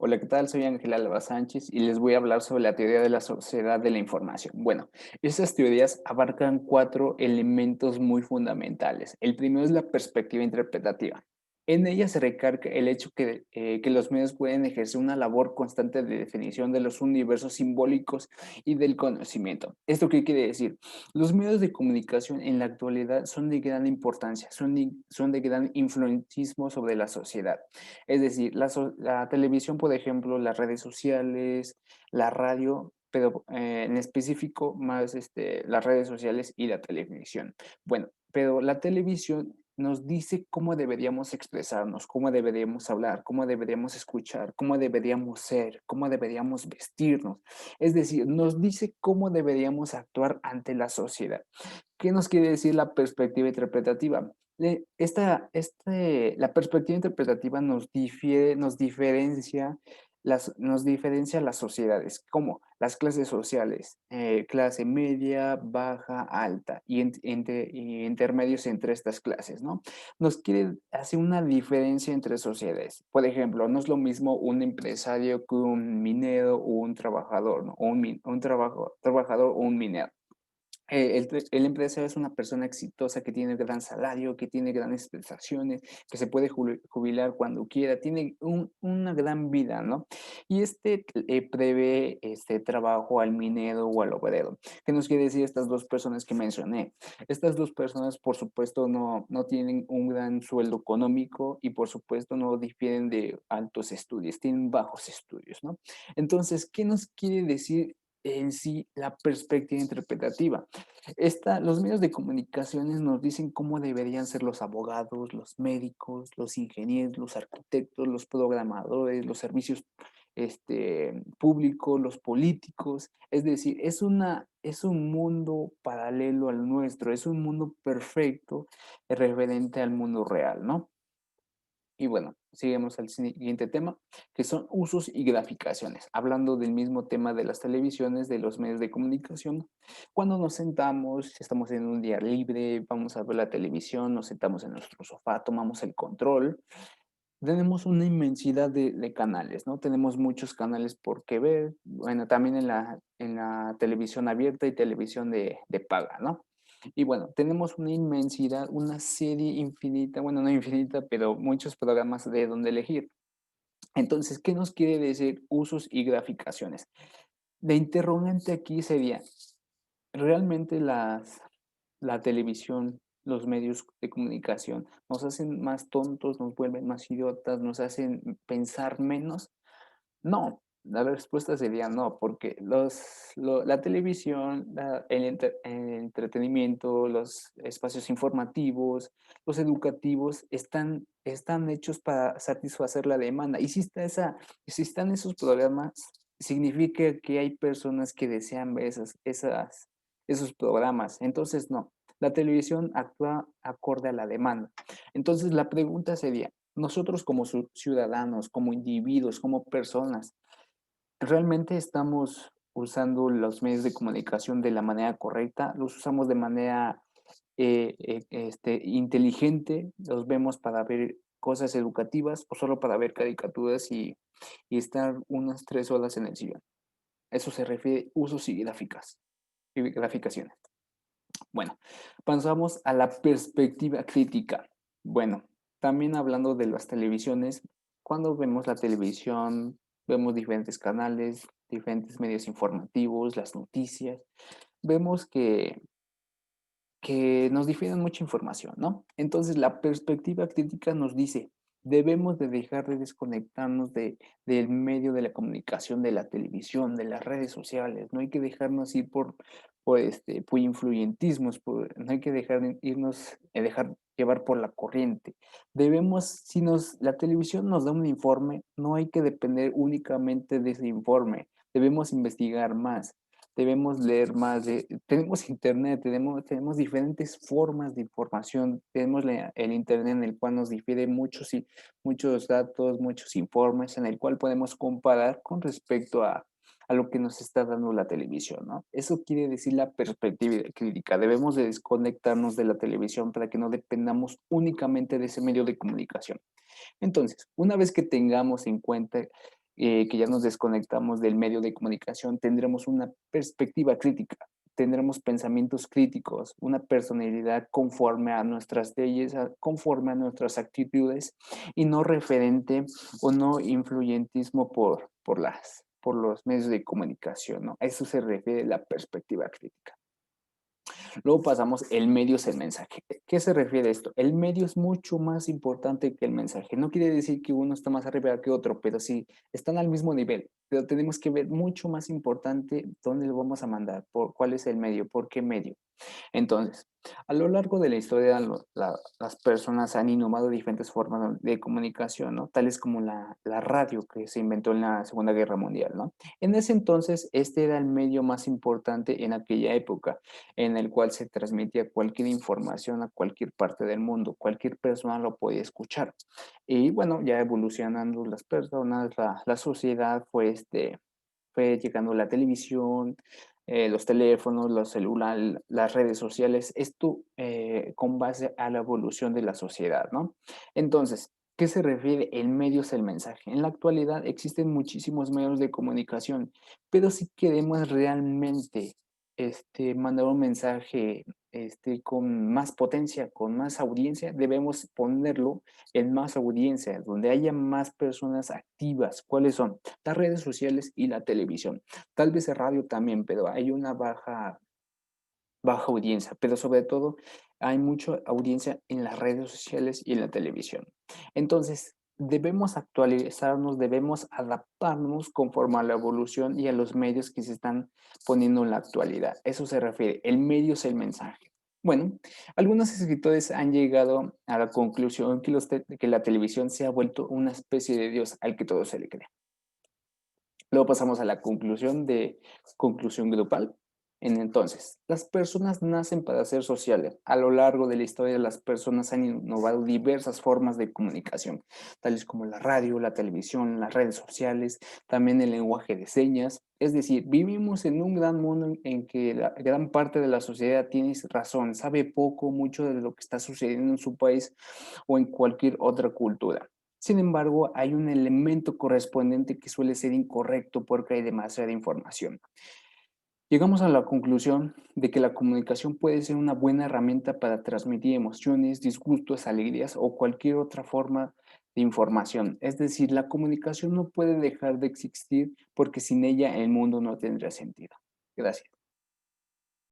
Hola, ¿qué tal? Soy Ángel Alba Sánchez y les voy a hablar sobre la teoría de la sociedad de la información. Bueno, estas teorías abarcan cuatro elementos muy fundamentales. El primero es la perspectiva interpretativa. En ella se recarga el hecho que los medios pueden ejercer una labor constante de definición de los universos simbólicos y del conocimiento. ¿Esto qué quiere decir? Los medios de comunicación en la actualidad son de gran importancia, son de gran influencismo sobre la sociedad. Es decir, la televisión, por ejemplo, las redes sociales, la radio, pero en específico más las redes sociales y la televisión. Bueno, pero la televisión nos dice cómo deberíamos expresarnos, cómo deberíamos hablar, cómo deberíamos escuchar, cómo deberíamos ser, cómo deberíamos vestirnos. Es decir, nos dice cómo deberíamos actuar ante la sociedad. ¿Qué nos quiere decir la perspectiva interpretativa? La perspectiva interpretativa nos diferencia las sociedades, como las clases sociales, clase media, baja, alta y intermedios entre estas clases, ¿no? Nos quiere hacer una diferencia entre sociedades. Por ejemplo, no es lo mismo un empresario que un minero o un trabajador, ¿no? O trabajador o un minero. El empresario es una persona exitosa que tiene gran salario, que tiene grandes prestaciones, que se puede jubilar cuando quiera, tiene una gran vida, ¿no? Y prevé este trabajo al minero o al obrero. ¿Qué nos quiere decir estas dos personas que mencioné? Estas dos personas, por supuesto, no tienen un gran sueldo económico y, por supuesto, no difieren de altos estudios, tienen bajos estudios, ¿no? Entonces, ¿qué nos quiere decir en sí la perspectiva interpretativa? Los medios de comunicaciones nos dicen cómo deberían ser los abogados, los médicos, los ingenieros, los arquitectos, los programadores, los servicios públicos, los políticos. Es decir, es un mundo paralelo al nuestro, es un mundo perfecto referente al mundo real, ¿no? Y bueno, seguimos al siguiente tema, que son usos y graficaciones. Hablando del mismo tema de las televisiones, de los medios de comunicación, cuando nos sentamos, estamos en un día libre, vamos a ver la televisión, nos sentamos en nuestro sofá, tomamos el control, tenemos una inmensidad de canales, ¿no? Tenemos muchos canales por qué ver, bueno, también en la televisión abierta y televisión de paga, ¿no? Y bueno, tenemos una inmensidad, una serie infinita, bueno, no infinita, pero muchos programas de donde elegir. Entonces, ¿qué nos quiere decir usos y graficaciones? La interrogante aquí sería, ¿realmente la televisión, los medios de comunicación nos hacen más tontos, nos vuelven más idiotas, nos hacen pensar menos? No, la respuesta sería no, porque la televisión, el entretenimiento, los espacios informativos, los educativos están hechos para satisfacer la demanda. Si están esos programas, significa que hay personas que desean ver esos programas. Entonces, no, la televisión actúa acorde a la demanda. Entonces, la pregunta sería, nosotros como ciudadanos, como individuos, como personas, ¿realmente estamos usando los medios de comunicación de la manera correcta? ¿Los usamos de manera inteligente? ¿Los vemos para ver cosas educativas o solo para ver caricaturas y estar unas 3 horas en el sillón? Eso se refiere a usos y gráficas y graficaciones. Bueno, pasamos a la perspectiva crítica. Bueno, también hablando de las televisiones, cuando vemos la televisión, vemos diferentes canales, diferentes medios informativos, las noticias, vemos que nos difieren mucha información, ¿no? Entonces, la perspectiva crítica nos dice, debemos de dejar de desconectarnos del medio de la comunicación, de la televisión, de las redes sociales, no hay que dejarnos ir por influyentismos, no hay que dejar llevar por la corriente. La televisión nos da un informe, no hay que depender únicamente de ese informe, debemos investigar más, debemos leer más, tenemos internet, tenemos diferentes formas de información, tenemos el internet en el cual nos difiere muchos datos, muchos informes, en el cual podemos comparar con respecto a lo que nos está dando la televisión, ¿no? Eso quiere decir la perspectiva crítica. Debemos de desconectarnos de la televisión para que no dependamos únicamente de ese medio de comunicación. Entonces, una vez que tengamos en cuenta que ya nos desconectamos del medio de comunicación, tendremos una perspectiva crítica, tendremos pensamientos críticos, una personalidad conforme a nuestras leyes, conforme a nuestras actitudes y no referente o no influyentismo por los medios de comunicación, ¿no? A eso se refiere la perspectiva crítica. Luego pasamos, el medio es el mensaje. ¿Qué se refiere a esto? El medio es mucho más importante que el mensaje. No quiere decir que uno está más arriba que otro, pero sí están al mismo nivel. Pero tenemos que ver mucho más importante dónde lo vamos a mandar, por cuál es el medio, por qué medio. Entonces, a lo largo de la historia, las personas han innovado diferentes formas de comunicación, ¿no? Tales como la radio que se inventó en la Segunda Guerra Mundial, ¿no? En ese entonces, este era el medio más importante en aquella época, en el cual se transmitía cualquier información a cualquier parte del mundo, cualquier persona lo podía escuchar. Y bueno, ya evolucionando las personas, la sociedad fue llegando la televisión, los teléfonos, los celulares, las redes sociales, esto con base a la evolución de la sociedad, ¿no? Entonces, ¿qué se refiere? El medio es el mensaje. En la actualidad existen muchísimos medios de comunicación, pero si queremos realmente mandar un mensaje con más potencia, con más audiencia, debemos ponerlo en más audiencia, donde haya más personas activas. ¿Cuáles son? Las redes sociales y la televisión. Tal vez el radio también, pero hay una baja audiencia, pero sobre todo hay mucha audiencia en las redes sociales y en la televisión. Entonces, debemos actualizarnos, debemos adaptarnos conforme a la evolución y a los medios que se están poniendo en la actualidad. Eso se refiere, el medio es el mensaje. Bueno, algunos escritores han llegado a la conclusión que la televisión se ha vuelto una especie de Dios al que todo se le cree. Luego pasamos a la conclusión grupal. Entonces, las personas nacen para ser sociales. A lo largo de la historia, las personas han innovado diversas formas de comunicación, tales como la radio, la televisión, las redes sociales, también el lenguaje de señas. Es decir, vivimos en un gran mundo en que la gran parte de la sociedad tiene razón, sabe poco, mucho de lo que está sucediendo en su país o en cualquier otra cultura. Sin embargo, hay un elemento correspondiente que suele ser incorrecto porque hay demasiada información. Llegamos a la conclusión de que la comunicación puede ser una buena herramienta para transmitir emociones, disgustos, alegrías o cualquier otra forma de información. Es decir, la comunicación no puede dejar de existir porque sin ella el mundo no tendría sentido. Gracias.